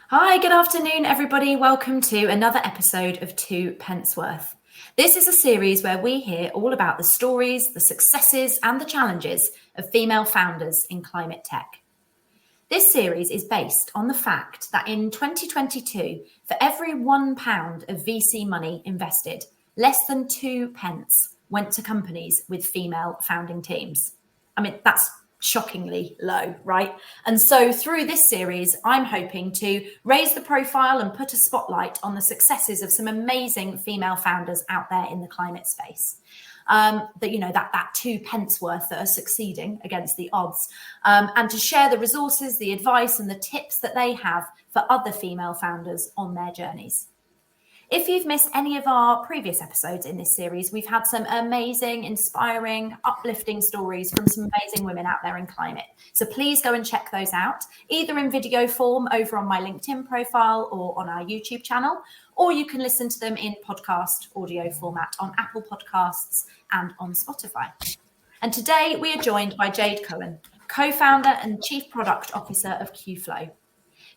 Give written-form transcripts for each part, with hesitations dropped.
Hi, good afternoon, everybody. Welcome to another episode of Two Pence Worth. This is a series where we hear all about the stories, the successes, and the challenges of female founders in climate tech. This series is based on the fact that in 2022, for every £1 of VC money invested, less than 2 pence went to companies with female founding teams. I mean, that's shockingly low, right? And so through this series, I'm hoping to raise the profile and put a spotlight on the successes of some amazing female founders out there in the climate space. That 2 pence worth that are succeeding against the odds, and to share the resources, the advice, and the tips that they have for other female founders on their journeys. If you've missed any of our previous episodes in this series, we've had some amazing, inspiring, uplifting stories from some amazing women out there in climate. So please go and check those out, either in video form over on my LinkedIn profile or on our YouTube channel, or you can listen to them in podcast audio format on Apple Podcasts and on Spotify. And today we are joined by Jade Cohen, co-founder and chief product officer of Qflow.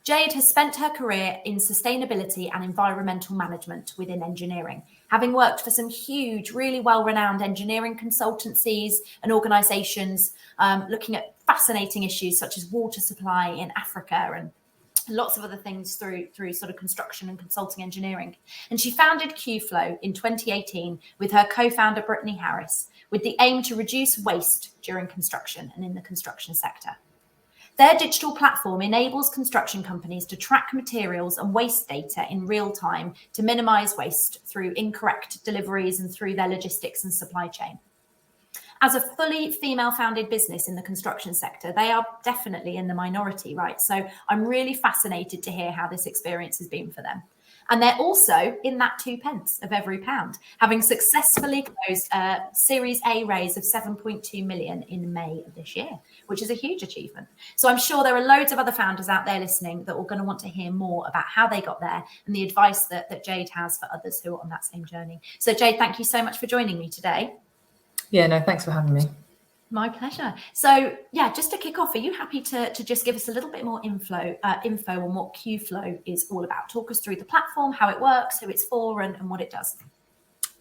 Jade has spent her career in sustainability and environmental management within engineering, having worked for some huge, really well-renowned engineering consultancies and organisations looking at fascinating issues such as water supply in Africa and lots of other things through sort of construction and consulting engineering. And she founded Qflow in 2018 with her co-founder Brittany Harris, with the aim to reduce waste during construction and in the construction sector. Their digital platform enables construction companies to track materials and waste data in real time to minimise waste through incorrect deliveries and through their logistics and supply chain. As a fully female-founded business in the construction sector, they are definitely in the minority, right? So I'm really fascinated to hear how this experience has been for them. And they're also in that 2 pence of every pound, having successfully closed a Series A raise of 7.2 million in May of this year, which is a huge achievement. So I'm sure there are loads of other founders out there listening that are going to want to hear more about how they got there and the advice that Jade has for others who are on that same journey. So Jade, thank you so much for joining me today. Yeah, no, thanks for having me. My pleasure. So yeah, just to kick off, are you happy to just give us a little bit more info on what Qflow is all about? Talk us through the platform, how it works, who it's for, and what it does.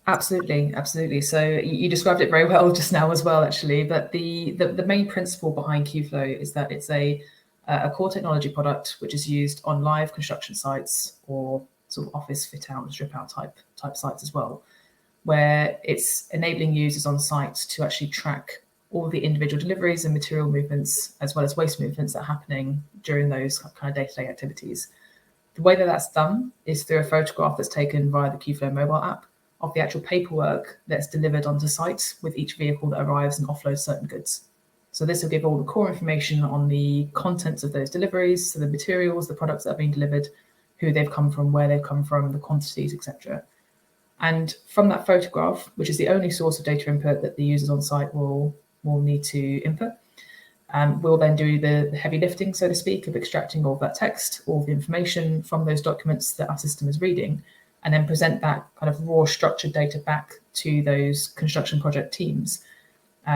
Absolutely. So you described it very well just now as well, actually. But the main principle behind Qflow is that it's a core technology product which is used on live construction sites or sort of office fit out and strip out type sites as well, where it's enabling users on site to actually track all the individual deliveries and material movements, as well as waste movements that are happening during those kind of day-to-day activities. The way that that's done is through a photograph that's taken via the Qflow mobile app of the actual paperwork that's delivered onto site with each vehicle that arrives and offloads certain goods. So this will give all the core information on the contents of those deliveries, so the materials, the products that are being delivered, who they've come from, where they've come from, the quantities, etc. And from that photograph, which is the only source of data input that the users on site will need to input, we'll then do the heavy lifting, so to speak, of extracting all of that text, all the information from those documents that our system is reading, and then present that kind of raw structured data back to those construction project teams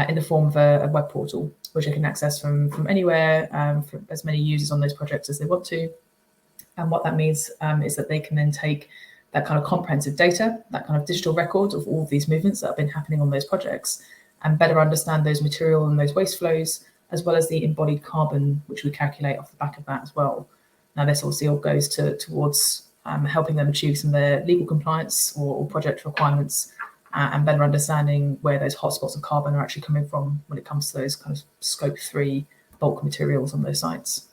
in the form of a web portal, which they can access from anywhere, for as many users on those projects as they want to. And what that means is that they can then take that kind of comprehensive data, that kind of digital record of all of these movements that have been happening on those projects, and better understand those material and those waste flows, as well as the embodied carbon, which we calculate off the back of that as well. Now, this obviously all goes towards helping them achieve some of their legal compliance or project requirements, and better understanding where those hotspots of carbon are actually coming from when it comes to those kind of scope 3 bulk materials on those sites.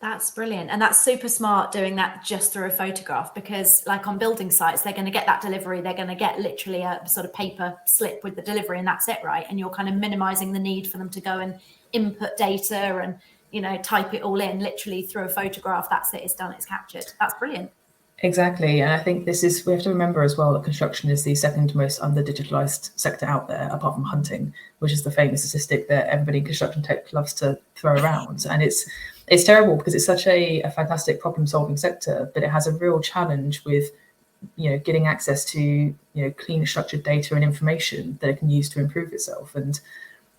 That's brilliant. And that's super smart doing that just through a photograph, because like on building sites, they're going to get that delivery. They're going to get literally a sort of paper slip with the delivery and that's it, right? And you're kind of minimizing the need for them to go and input data and, type it all in literally through a photograph. That's it. It's done. It's captured. That's brilliant. Exactly. And I think we have to remember as well that construction is the second most under-digitalized sector out there, apart from hunting, which is the famous statistic that everybody in construction tech loves to throw around. And it's terrible because it's such a fantastic problem-solving sector, but it has a real challenge with, getting access to, clean, structured data and information that it can use to improve itself. And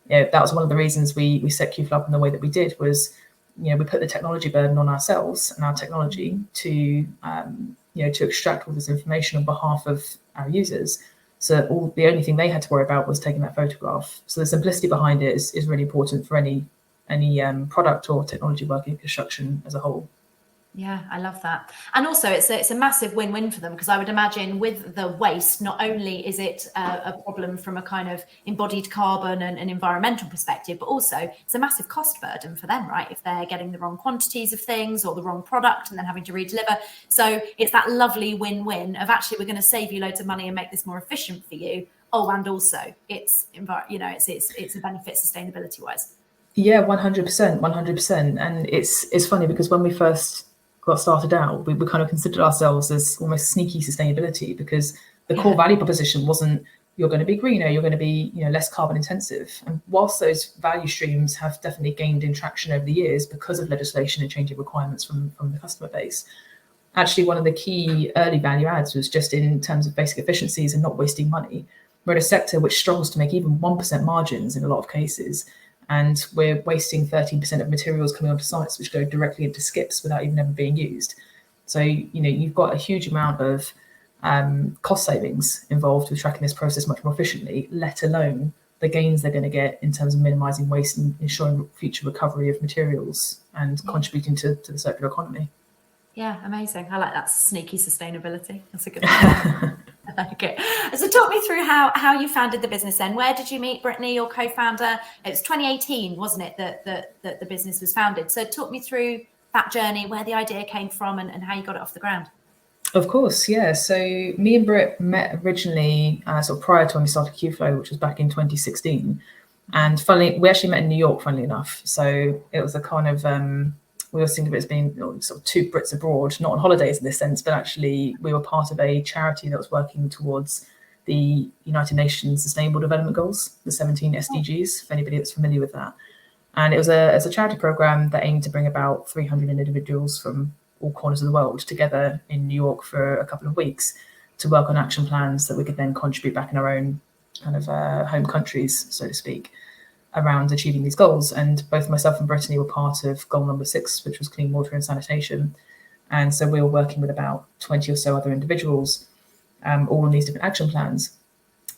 that was one of the reasons we set Qflow up in the way that we did, was we put the technology burden on ourselves and our technology to to extract all this information on behalf of our users. So the only thing they had to worry about was taking that photograph. So the simplicity behind it is really important for any product or technology working in construction as a whole. Yeah, I love that. And also it's a massive win-win for them, because I would imagine with the waste, not only is it a problem from a kind of embodied carbon and environmental perspective, but also it's a massive cost burden for them, right? If they're getting the wrong quantities of things or the wrong product and then having to redeliver. So it's that lovely win-win of actually we're going to save you loads of money and make this more efficient for you. Oh, and also it's a benefit sustainability wise. Yeah, 100%. And it's funny because when we first got started out, we kind of considered ourselves as almost sneaky sustainability, because the core value proposition wasn't you're going to be greener, you're going to be less carbon intensive. And whilst those value streams have definitely gained in traction over the years because of legislation and changing requirements from the customer base, actually one of the key early value adds was just in terms of basic efficiencies and not wasting money. We're in a sector which struggles to make even 1% margins in a lot of cases. And we're wasting 13% of materials coming onto sites which go directly into skips without even ever being used. So, you've got a huge amount of cost savings involved with tracking this process much more efficiently, let alone the gains they're going to get in terms of minimizing waste and ensuring future recovery of materials and contributing to the circular economy. Yeah, amazing. I like that sneaky sustainability. That's a good one. Okay. So talk me through how you founded the business then. Where did you meet Brittany, your co-founder? It was 2018, wasn't it, that the business was founded? So talk me through that journey, where the idea came from and how you got it off the ground. Of course, yeah. So me and Britt met originally sort of prior to when we started Qflow, which was back in 2016. And funnily, we actually met in New York, funnily enough. So it was a kind of... we always think of it as being sort of two Brits abroad, not on holidays in this sense, but actually we were part of a charity that was working towards the United Nations Sustainable Development Goals, the 17 SDGs, if anybody that's familiar with that. And it was a charity program that aimed to bring about 300 individuals from all corners of the world together in New York for a couple of weeks to work on action plans that we could then contribute back in our own kind of home countries, so to speak, around achieving these goals. And both myself and Brittany were part of goal number 6, which was clean water and sanitation. And so we were working with about 20 or so other individuals, all on these different action plans.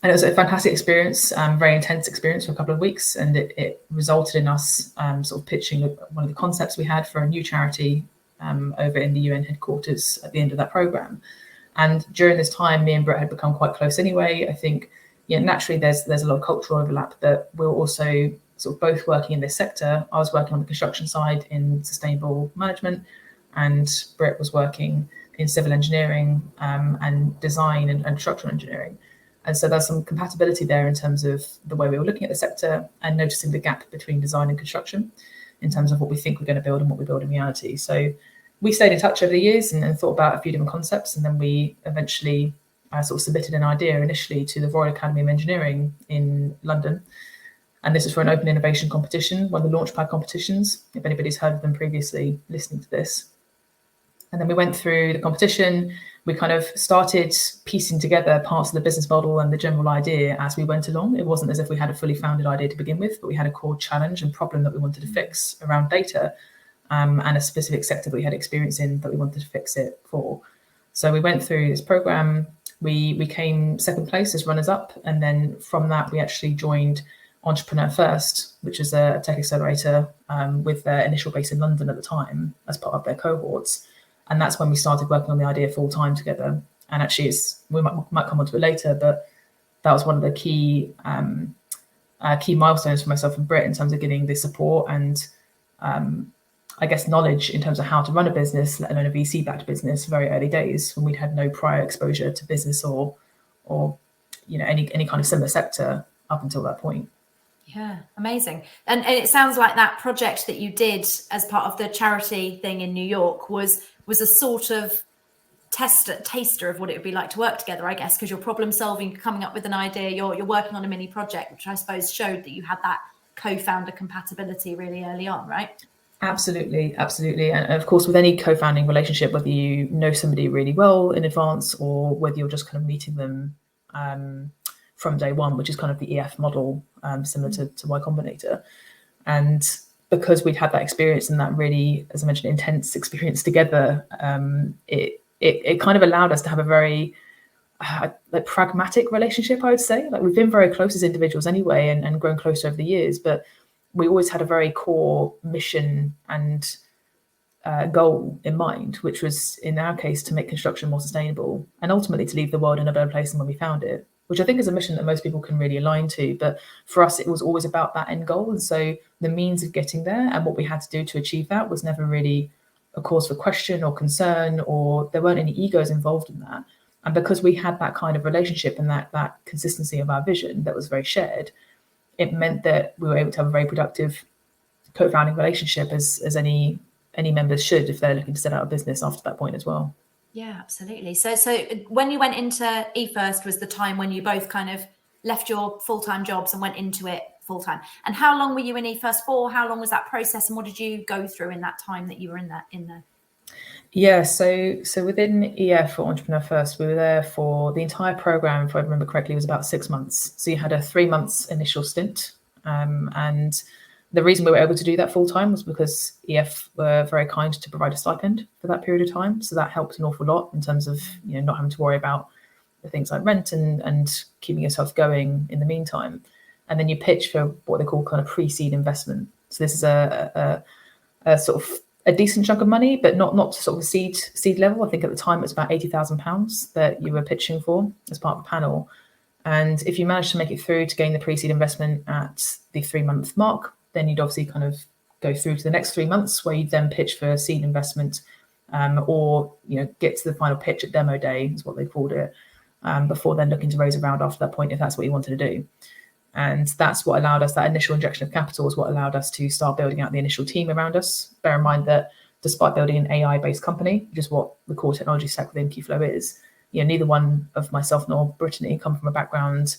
And it was a fantastic experience, very intense experience for a couple of weeks. And it resulted in us sort of pitching one of the concepts we had for a new charity over in the UN headquarters at the end of that program. And during this time, me and Britt had become quite close anyway. I think naturally there's a lot of cultural overlap, that we're also sort of both working in this sector. I was working on the construction side in sustainable management, and Britt was working in civil engineering and design and structural engineering. And so there's some compatibility there in terms of the way we were looking at the sector and noticing the gap between design and construction in terms of what we think we're going to build and what we build in reality. So we stayed in touch over the years and thought about a few different concepts, and then we eventually sort of submitted an idea initially to the Royal Academy of Engineering in London. And this is for an open innovation competition, one of the Launchpad competitions, if anybody's heard of them previously listening to this. And then we went through the competition. We kind of started piecing together parts of the business model and the general idea as we went along. It wasn't as if we had a fully founded idea to begin with, but we had a core challenge and problem that we wanted to fix around data, and a specific sector that we had experience in that we wanted to fix it for. So we went through this program. We came second place as runners up. And then from that, we actually joined Entrepreneur First, which is a tech accelerator with their initial base in London at the time as part of their cohorts. And that's when we started working on the idea full time together. And actually, we might come onto it later, but that was one of the key milestones for myself and Britt in terms of getting the support and I guess knowledge in terms of how to run a business, let alone a VC-backed business, very early days when we'd had no prior exposure to business or any kind of similar sector up until that point. Yeah, amazing. And it sounds like that project that you did as part of the charity thing in New York was a sort of taster of what it would be like to work together, I guess, because you're problem solving, you're coming up with an idea, you're working on a mini project, which I suppose showed that you had that co-founder compatibility really early on, right? Absolutely. And of course, with any co-founding relationship, whether you know somebody really well in advance or whether you're just kind of meeting them from day one, which is kind of the EF model, similar to Y Combinator. because we'd had that experience and that really, as I mentioned, intense experience together, it kind of allowed us to have a very like pragmatic relationship, I would say. Like we've been very close as individuals anyway, and grown closer over the years, but we always had a very core mission and goal in mind, which was in our case to make construction more sustainable and ultimately to leave the world in a better place than when we found it, which I think is a mission that most people can really align to. But for us, it was always about that end goal. And so the means of getting there and what we had to do to achieve that was never really a cause for question or concern, or there weren't any egos involved in that. And because we had that kind of relationship and that consistency of our vision that was very shared, it meant that we were able to have a very productive co-founding relationship as any members should if they're looking to set out a business after that point as well. Yeah, absolutely. So when you went into eFirst was the time when you both kind of left your full-time jobs and went into it full-time. And how long were you in eFirst for? How long was that process, and what did you go through in that time that you were in there? Yeah, so within EF or Entrepreneur First, we were there for the entire program, if I remember correctly, was about 6 months. So you had a 3 months initial stint, and the reason we were able to do that full time was because EF were very kind to provide a stipend for that period of time. So that helped an awful lot in terms of not having to worry about the things like rent and keeping yourself going in the meantime. And then you pitch for what they call kind of pre-seed investment. So this is a sort of a decent chunk of money, but not to sort of seed level. I think at the time it was about £80,000 that you were pitching for as part of a panel. And if you managed to make it through to gain the pre-seed investment at the 3 month mark, then you'd obviously kind of go through to the next 3 months where you'd then pitch for seed investment, or get to the final pitch at demo day is what they called it, before then looking to raise a round after that point if that's what you wanted to do. And that's what allowed us, that initial injection of capital is what allowed us to start building out the initial team around us. Bear in mind that despite building an AI-based company, which is what the core technology stack within Qflow is, neither one of myself nor Brittany come from a background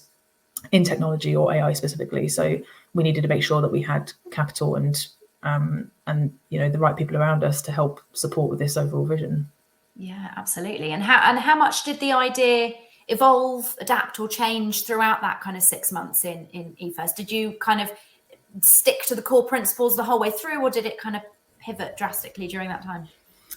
in technology or AI specifically. So we needed to make sure that we had capital and the right people around us to help support with this overall vision. Yeah, absolutely. And how much did the idea evolve, adapt, or change throughout that kind of 6 months in eFirst? Did you kind of stick to the core principles the whole way through, or did it kind of pivot drastically during that time?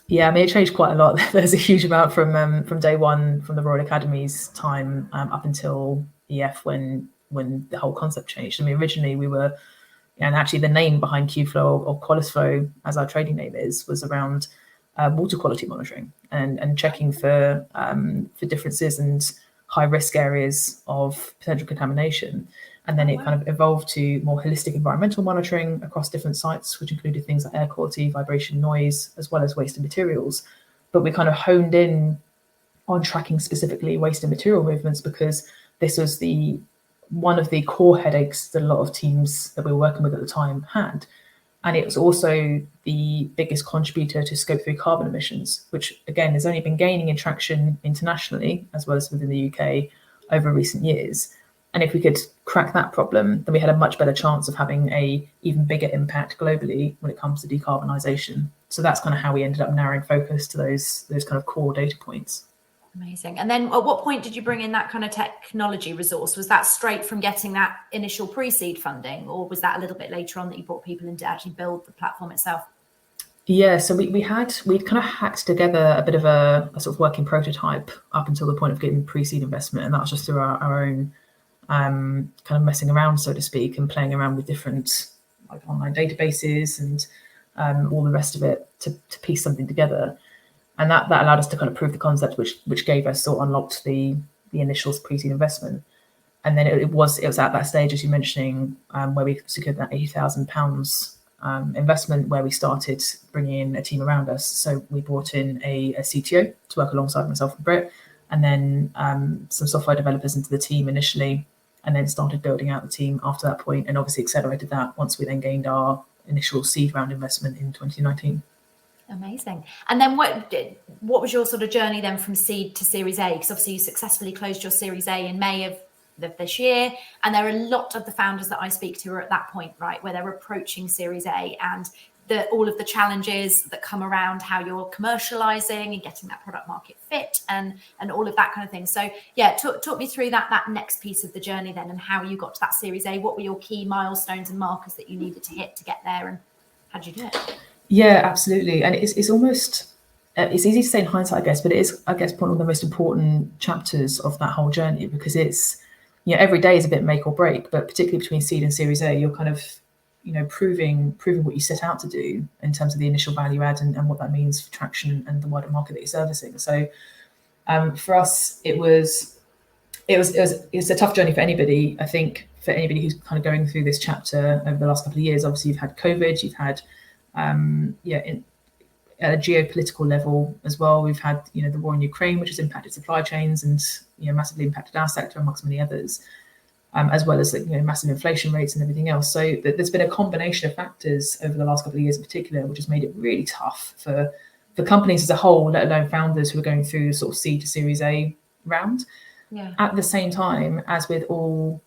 Yeah, I mean, it changed quite a lot. There's a huge amount from day one, from the Royal Academy's time up until EF when the whole concept changed. I mean, originally we were, and actually the name behind Qflow or Qualis Flow, as our trading name was around water quality monitoring and checking for differences and high risk areas of potential contamination. And then it kind of evolved to more holistic environmental monitoring across different sites, which included things like air quality, vibration, noise, as well as waste and materials. But we kind of honed in on tracking specifically waste and material movements because this was one of the core headaches that a lot of teams that we were working with at the time had. And it was also the biggest contributor to Scope 3 carbon emissions, which again has only been gaining in traction internationally as well as within the UK over recent years. And if we could crack that problem, then we had a much better chance of having a even bigger impact globally when it comes to decarbonisation. So that's kind of how we ended up narrowing focus to those kind of core data points. Amazing. And then at what point did you bring in that kind of technology resource? Was that straight from getting that initial pre-seed funding, or was that a little bit later on that you brought people in to actually build the platform itself? Yeah, so we'd kind of hacked together a bit of a sort of working prototype up until the point of getting pre-seed investment, and that was just through our own kind of messing around, so to speak, and playing around with different like online databases and all the rest of it to piece something together. And that allowed us to kind of prove the concept, which gave us or unlocked the initial pre-seed investment. And then it was at that stage, as you're mentioning, where we secured that £80,000 investment, where we started bringing in a team around us. So we brought in a CTO to work alongside myself and Britt, and then some software developers into the team initially, and then started building out the team after that point, and obviously accelerated that once we then gained our initial seed round investment in 2019. Amazing. And then what was your sort of journey then from seed to Series A? Because obviously you successfully closed your Series A in May of this year. And there are a lot of the founders that I speak to are at that point, right, where they're approaching Series A and all of the challenges that come around how you're commercializing and getting that product market fit and all of that kind of thing. So yeah, talk me through that next piece of the journey then, and how you got to that Series A. What were your key milestones and markers that you needed to hit to get there? How do you do it? Yeah, absolutely. And it's almost, it's easy to say in hindsight, I guess, but it is, I guess, one of the most important chapters of that whole journey, because it's, every day is a bit make or break, but particularly between seed and Series A, you're kind of, proving what you set out to do in terms of the initial value add and what that means for traction and the wider market that you're servicing. So for us, it's a tough journey for anybody. I think for anybody who's kind of going through this chapter over the last couple of years, obviously you've had COVID, you've had at a geopolitical level as well, we've had the war in Ukraine, which has impacted supply chains and massively impacted our sector amongst many others, as well as massive inflation rates and everything else. So there's been a combination of factors over the last couple of years in particular, which has made it really tough for companies as a whole, let alone founders who are going through sort of C to Series A round. Yeah. At the same time, as with all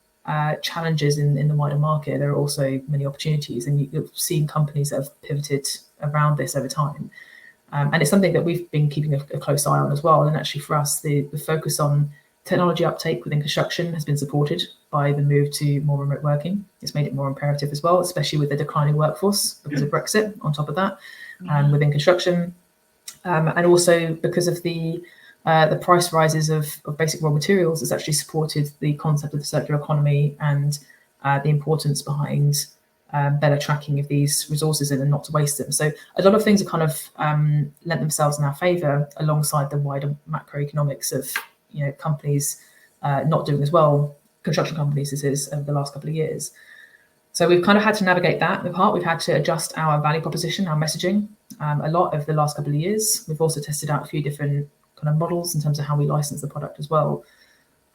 challenges in the wider market, there are also many opportunities, and you've seen companies that have pivoted around this over time. And it's something that we've been keeping a close eye on as well. And actually for us, the focus on technology uptake within construction has been supported by the move to more remote working. It's made it more imperative as well, especially with the declining workforce because of Brexit on top of that, within construction. And also because of the price rises of basic raw materials, it's actually supported the concept of the circular economy and the importance behind better tracking of these resources and not to waste them. So a lot of things have kind of lent themselves in our favour alongside the wider macroeconomics of companies not doing as well, construction companies this is, over the last couple of years. So we've kind of had to navigate that in part. We've had to adjust our value proposition, our messaging a lot over the last couple of years. We've also tested out a few different kind of models in terms of how we license the product as well.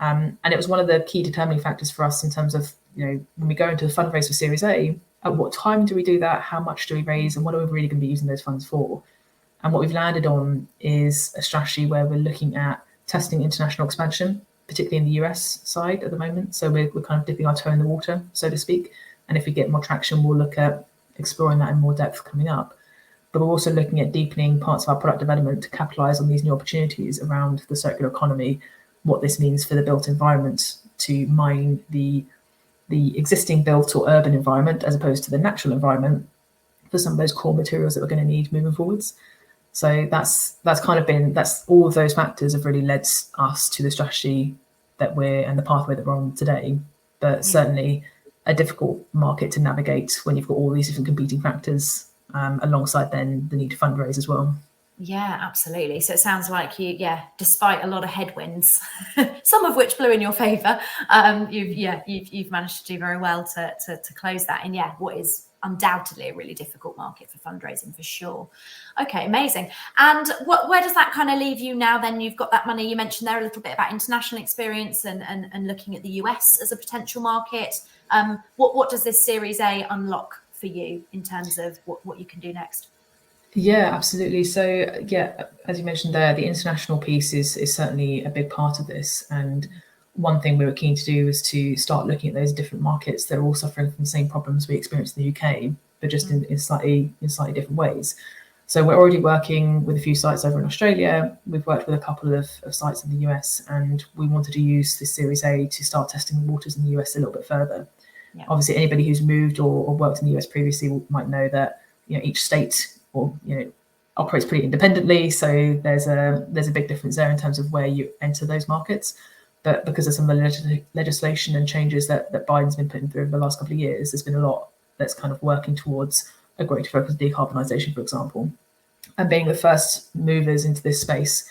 And it was one of the key determining factors for us in terms of, when we go into the fundraise for Series A, at what time do we do that? How much do we raise? And what are we really going to be using those funds for? And what we've landed on is a strategy where we're looking at testing international expansion, particularly in the US side at the moment. So we're kind of dipping our toe in the water, so to speak. And if we get more traction, we'll look at exploring that in more depth coming up. But we're also looking at deepening parts of our product development to capitalize on these new opportunities around the circular economy, what this means for the built environment, to mine the existing built or urban environment as opposed to the natural environment for some of those core materials that we're going to need moving forwards. So that's all of those factors have really led us to the strategy that and the pathway that we're on today. But certainly a difficult market to navigate when you've got all these different competing factors alongside then the need to fundraise as well. Yeah, absolutely. So it sounds like despite a lot of headwinds, some of which blew in your favour, you've managed to do very well to close that in what is undoubtedly a really difficult market for fundraising for sure. Okay, amazing. And where does that kind of leave you now then? You've got that money. You mentioned there a little bit about international experience and looking at the US as a potential market. What does this Series A unlock for you in terms of what you can do next? Yeah, absolutely. So as you mentioned there, the international piece is certainly a big part of this. And one thing we were keen to do was to start looking at those different markets that are all suffering from the same problems we experience in the UK, but just in slightly different ways. So we're already working with a few sites over in Australia. We've worked with a couple of sites in the US, and we wanted to use this Series A to start testing the waters in the US a little bit further. Yeah. Obviously, anybody who's moved or worked in the US previously might know that each state operates pretty independently, so there's a big difference there in terms of where you enter those markets. But because of some of the legislation and changes that Biden's been putting through over the last couple of years, there's been a lot that's kind of working towards a greater focus on decarbonisation, for example. And being the first movers into this space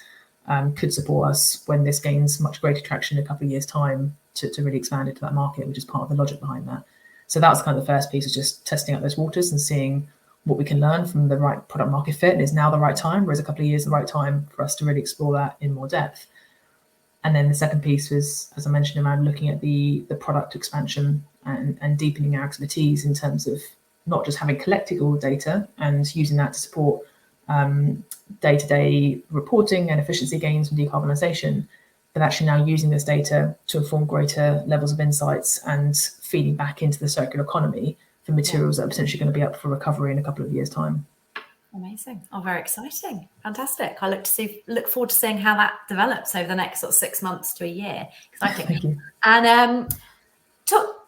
could support us when this gains much greater traction in a couple of years' time to really expand into that market, which is part of the logic behind that. So that was kind of the first piece, is just testing out those waters and seeing what we can learn from the right product market fit. And is now the right time, or is a couple of years the right time for us to really explore that in more depth? And then the second piece was, as I mentioned, around looking at the product expansion and deepening our expertise in terms of not just having collected all the data and using that to support day-to-day reporting and efficiency gains from decarbonisation, but actually now using this data to inform greater levels of insights and feeding back into the circular economy for materials that are potentially going to be up for recovery in a couple of years' time. Amazing. Oh, very exciting. Fantastic. I look forward to seeing how that develops over the next sort of 6 months to a year. Exciting. Thank you. And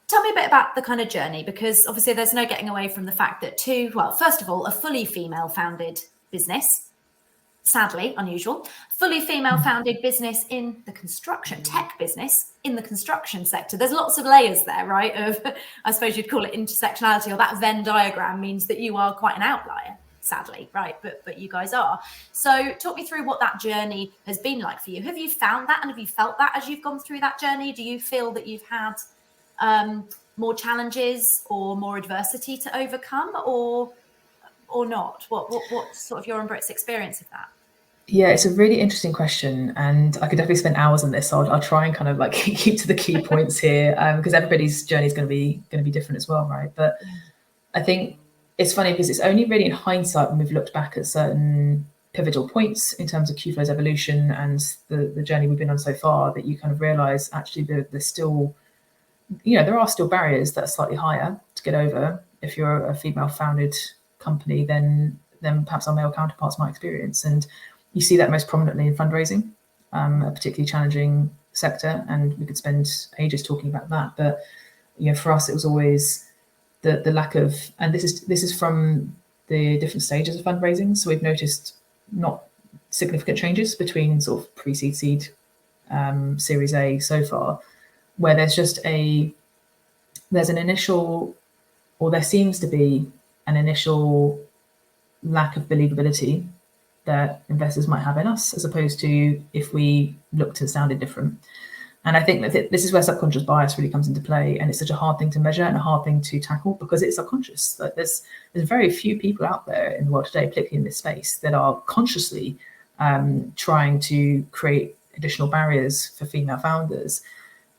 Tell me a bit about the kind of journey, because obviously there's no getting away from the fact that first of all, a fully female founded business, sadly unusual, fully female founded business in the construction tech business in the construction sector. There's lots of layers there, right? Of, I suppose you'd call it intersectionality, or that Venn diagram means that you are quite an outlier, sadly, right? But you guys are. So talk me through what that journey has been like for you. Have you found that, and have you felt that as you've gone through that journey? Do you feel that you've had more challenges or more adversity to overcome, or not? What's sort of your and Britt's experience of that? Yeah, it's a really interesting question, and I could definitely spend hours on this. So I'll try and kind of like keep to the key points here, because everybody's journey is going to be different as well, right? But I think it's funny because it's only really in hindsight when we've looked back at certain pivotal points in terms of Qflow's evolution and the journey we've been on so far that you kind of realise actually there's still, there are still barriers that are slightly higher to get over if you're a female-founded company than perhaps our male counterparts might experience. And you see that most prominently in fundraising, a particularly challenging sector, and we could spend ages talking about that. But for us, it was always the lack of, and this is from the different stages of fundraising. So we've noticed not significant changes between sort of pre-seed, seed, Series A so far, where there's an initial, or there seems to be an initial lack of believability that investors might have in us, as opposed to if we looked and sounded different. And I think that this is where subconscious bias really comes into play, and it's such a hard thing to measure and a hard thing to tackle because it's subconscious. Like there's very few people out there in the world today, particularly in this space, that are consciously trying to create additional barriers for female founders.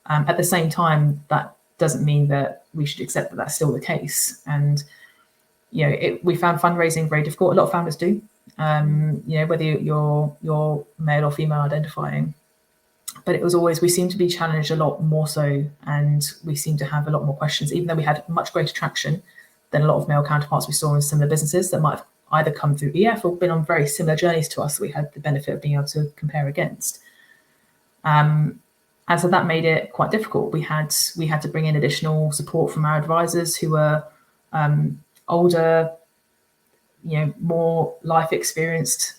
At the same time, that doesn't mean that we should accept that that's still the case. And we found fundraising very difficult. A lot of founders do. Whether you're male or female identifying, but it was always, we seem to be challenged a lot more so, and we seem to have a lot more questions, even though we had much greater traction than a lot of male counterparts we saw in similar businesses that might have either come through EF or been on very similar journeys to us that we had the benefit of being able to compare against. And so that made it quite difficult. We had to bring in additional support from our advisors who were older, more life experienced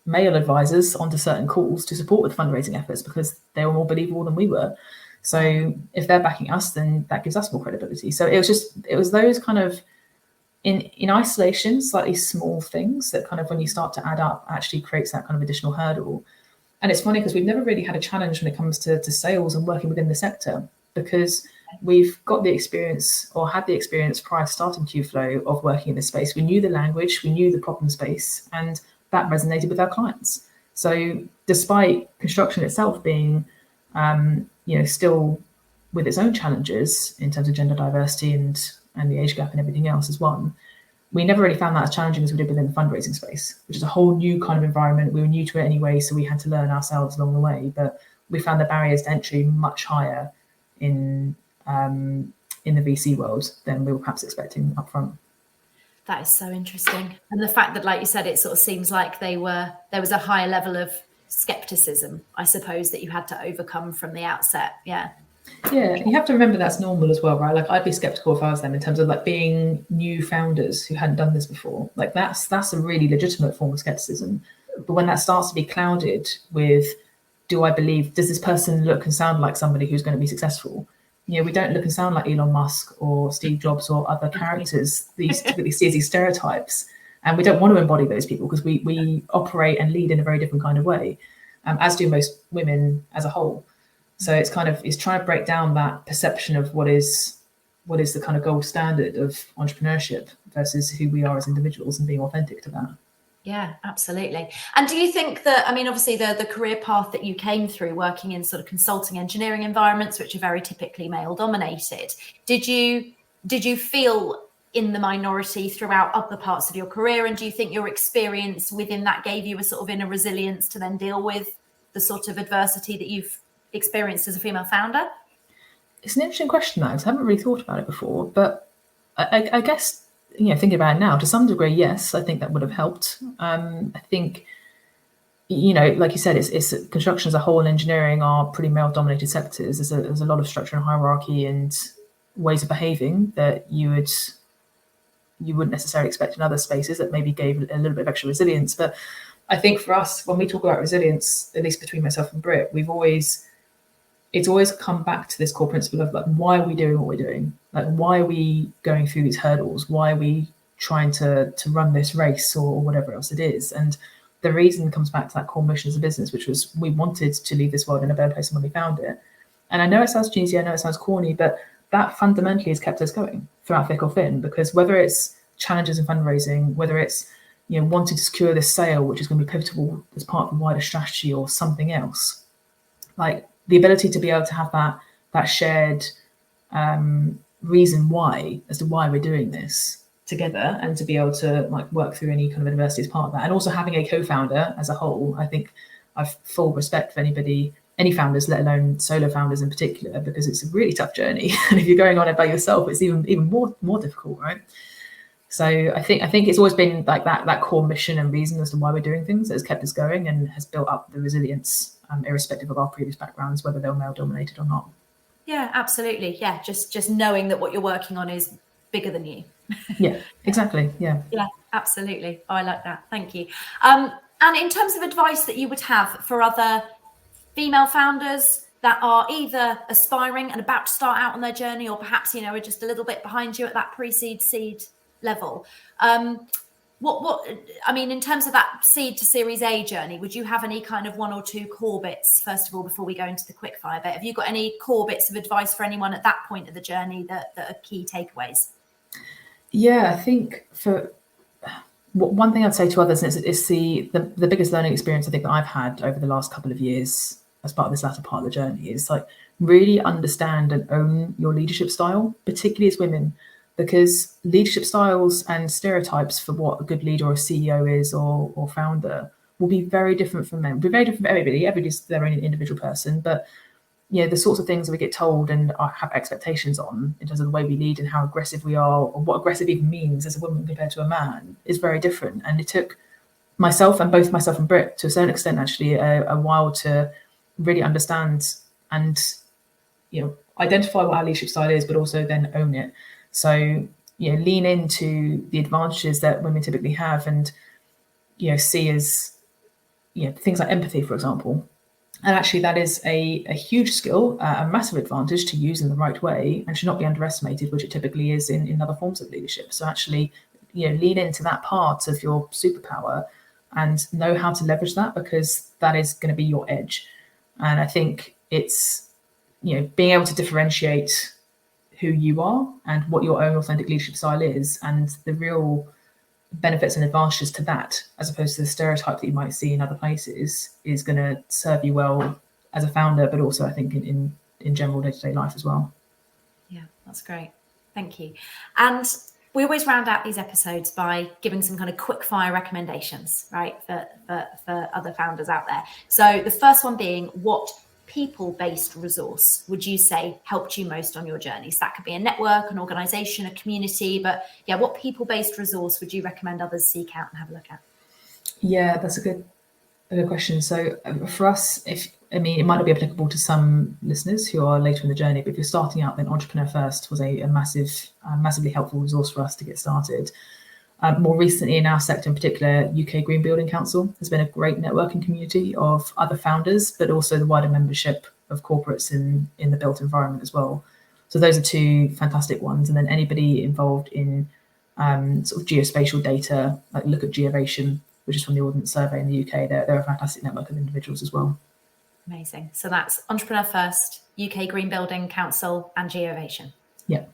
male advisors onto certain calls to support with fundraising efforts because they were more believable than we were. So if they're backing us, then that gives us more credibility. So it was those kind of in isolation, slightly small things that kind of, when you start to add up, actually creates that kind of additional hurdle. And it's funny because we've never really had a challenge when it comes to sales and working within the sector, because we've got the experience, or had the experience prior to starting Qflow, of working in this space. We knew the language, we knew the problem space, and that resonated with our clients. So despite construction itself being, still with its own challenges in terms of gender diversity and the age gap and everything else as one, we never really found that as challenging as we did within the fundraising space, which is a whole new kind of environment. We were new to it anyway, so we had to learn ourselves along the way. But we found the barriers to entry much higher in the VC world than we were perhaps expecting upfront. That is so interesting. And the fact that, like you said, it sort of seems like there was a higher level of skepticism, I suppose, that you had to overcome from the outset. Yeah, you have to remember that's normal as well, right? Like I'd be skeptical if I was them, in terms of like being new founders who hadn't done this before. Like that's a really legitimate form of skepticism. But when that starts to be clouded with, does this person look and sound like somebody who's going to be successful? We don't look and sound like Elon Musk or Steve Jobs or other characters these typically see as these stereotypes, and we don't want to embody those people because we operate and lead in a very different kind of way, as do most women as a whole. So it's trying to break down that perception of what is the kind of gold standard of entrepreneurship versus who we are as individuals, and being authentic to that. Yeah, absolutely. And do you think that, obviously the career path that you came through, working in sort of consulting engineering environments, which are very typically male dominated, did you feel in the minority throughout other parts of your career? And do you think your experience within that gave you a sort of inner resilience to then deal with the sort of adversity that you've experienced as a female founder? It's an interesting question, because I haven't really thought about it before, but I guess, thinking about it now, to some degree, yes, I think that would have helped. I think, like you said, it's construction as a whole and engineering are pretty male-dominated sectors. There's a lot of structure and hierarchy, and ways of behaving that you wouldn't necessarily expect in other spaces that maybe gave a little bit of extra resilience. But I think for us, when we talk about resilience, at least between myself and Britt, it's always come back to this core principle of like, why are we doing what we're doing? Like, why are we going through these hurdles? Why are we trying to run this race or whatever else it is? And the reason comes back to that core mission as a business, which was we wanted to leave this world in a better place than when we found it. And I know it sounds cheesy, I know it sounds corny, but that fundamentally has kept us going throughout thick or thin, because whether it's challenges in fundraising, whether it's wanting to secure this sale, which is going to be pivotal as part of a wider strategy or something else, like the ability to be able to have that shared reason why as to why we're doing this together, and to be able to like work through any kind of adversity as part of that, and also having a co-founder as a whole. I think I've full respect for any founders, let alone solo founders in particular, because it's a really tough journey, and if you're going on it by yourself, it's even more difficult, right? So I think it's always been like that core mission and reason as to why we're doing things that has kept us going and has built up the resilience, irrespective of our previous backgrounds, whether they're male dominated or not. Yeah, absolutely. Yeah, just knowing that what you're working on is bigger than you. Yeah, exactly. Yeah, absolutely. Oh, I like that. Thank you. And in terms of advice that you would have for other female founders that are either aspiring and about to start out on their journey, or perhaps are just a little bit behind you at that seed level, what I mean, in terms of that seed to Series A journey, would you have any kind of one or two core bits, first of all, before we go into the quickfire bit? Have you got any core bits of advice for anyone at that point of the journey that are key takeaways? Yeah, I think for one thing I'd say to others is the biggest learning experience I think that I've had over the last couple of years as part of this latter part of the journey is like really understand and own your leadership style, particularly as women, because leadership styles and stereotypes for what a good leader or CEO is or founder will be very different from men. Will be very different for everybody. Everybody's their own individual person, but the sorts of things that we get told and have expectations on in terms of the way we lead and how aggressive we are, or what aggressive even means as a woman compared to a man, is very different. And it took both myself and Britt, to a certain extent, actually, a while to really understand and identify what our leadership style is, but also then own it. So lean into the advantages that women typically have, and see as things like empathy, for example. And actually, that is a huge skill, a massive advantage to use in the right way, and should not be underestimated, which it typically is in other forms of leadership. So actually, lean into that part of your superpower and know how to leverage that, because that is going to be your edge. And I think it's being able to differentiate who you are and what your own authentic leadership style is, and the real benefits and advantages to that, as opposed to the stereotype that you might see in other places, is going to serve you well as a founder, but also I think in general day-to-day life as well. Yeah, that's great. Thank you. And we always round out these episodes by giving some kind of quick fire recommendations, right, for other founders out there. So the first one being, what people-based resource would you say helped you most on your journey? So that could be a network, an organization, a community, but what people-based resource would you recommend others seek out and have a look at? Yeah, that's a good question. So for us, it might not be applicable to some listeners who are later in the journey, but if you're starting out, then Entrepreneur First was a massively helpful resource for us to get started. More recently, in our sector in particular, UK Green Building Council has been a great networking community of other founders, but also the wider membership of corporates in the built environment as well. So those are two fantastic ones. And then anybody involved in sort of geospatial data, like look at Geovation, which is from the Ordnance Survey in the UK. They're a fantastic network of individuals as well. Amazing. So that's Entrepreneur First, UK Green Building Council, and Geovation. Yeah.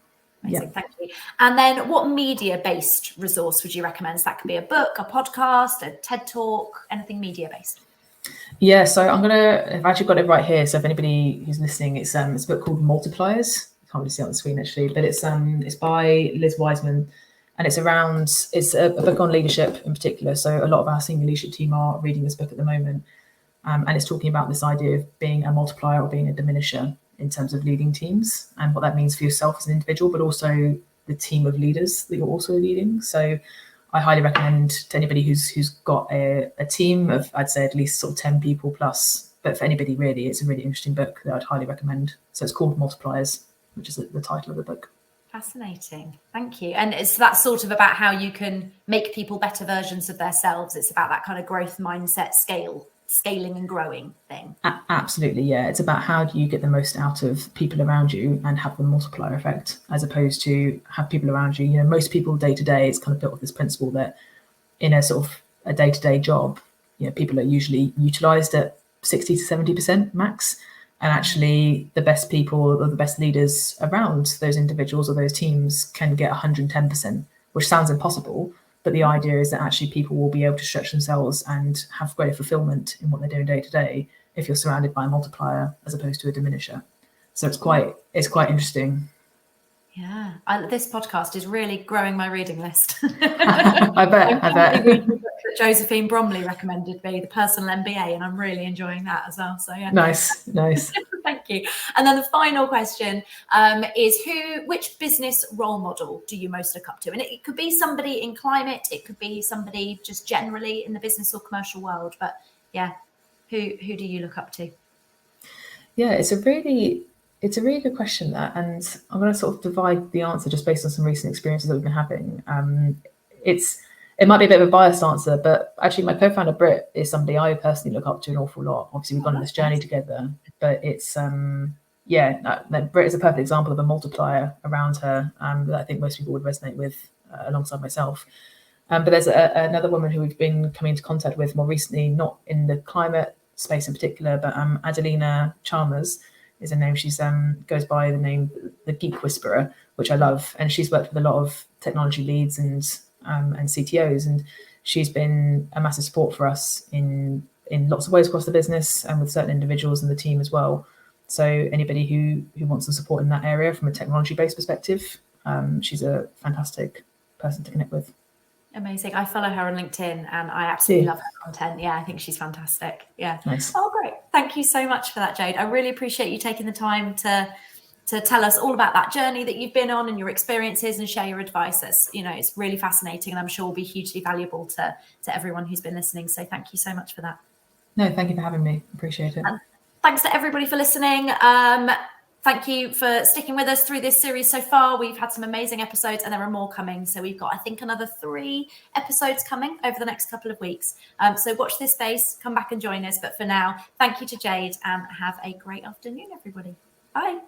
Amazing, Thank you. And then what media-based resource would you recommend? So that could be a book, a podcast, a TED Talk, anything media-based. Yeah, so I've actually got it right here. So if anybody who's listening, it's a book called Multipliers. I can't really see it on the screen actually, but it's by Liz Wiseman, and it's a book on leadership in particular. So a lot of our senior leadership team are reading this book at the moment, and it's talking about this idea of being a multiplier or being a diminisher in terms of leading teams, and what that means for yourself as an individual, but also the team of leaders that you're also leading. So I highly recommend to anybody who's got a team of, I'd say, at least sort of 10 people plus, but for anybody really, it's a really interesting book that I'd highly recommend. So it's called Multipliers, which is the title of the book. Fascinating. Thank you. And it's that sort of about how you can make people better versions of themselves. It's about that kind of growth mindset, scaling and growing thing. Absolutely, yeah. It's about how do you get the most out of people around you and have the multiplier effect, as opposed to have people around you. You know, most people day to day, it's kind of built with this principle that in a sort of a day-to-day job, you know, people are usually utilized at 60 to 70% max. And actually the best people or the best leaders around those individuals or those teams can get 110%, which sounds impossible. But the idea is that actually people will be able to stretch themselves and have greater fulfillment in what they're doing day to day if you're surrounded by a multiplier as opposed to a diminisher. So it's quite interesting. Yeah, this podcast is really growing my reading list. I bet. Josephine Bromley recommended me, the personal MBA, and I'm really enjoying that as well. So yeah, nice. Thank you. And then the final question is which business role model do you most look up to? And it could be somebody in climate, it could be somebody just generally in the business or commercial world. But yeah, who do you look up to? Yeah, it's a really good question, that, and I'm going to sort of divide the answer just based on some recent experiences that we've been having. It might be a bit of a biased answer, but actually my co-founder Britt is somebody I personally look up to an awful lot. Obviously we've gone on this journey together, but it's Britt is a perfect example of a multiplier around her that I think most people would resonate with alongside myself. But there's another woman who we've been coming into contact with more recently, not in the climate space in particular, but Adelina Chalmers is her name. She's goes by the name the Geek Whisperer, which I love, and she's worked with a lot of technology leads and CTOs, and she's been a massive support for us in lots of ways across the business and with certain individuals in the team as well. So anybody who wants some support in that area from a technology based perspective, she's a fantastic person to connect with. Amazing. I follow her on LinkedIn and I absolutely love her content. Yeah, I think she's fantastic. Yeah. Nice. Oh, great. Thank you so much for that, Jade. I really appreciate you taking the time to tell us all about that journey that you've been on and your experiences and share your advice. It's really fascinating and I'm sure will be hugely valuable to everyone who's been listening. So thank you so much for that. No, thank you for having me. Appreciate it. And thanks to everybody for listening. Thank you for sticking with us through this series so far. We've had some amazing episodes and there are more coming. So we've got, I think, another 3 episodes coming over the next couple of weeks. So watch this space, come back and join us. But for now, thank you to Jade and have a great afternoon, everybody. Bye.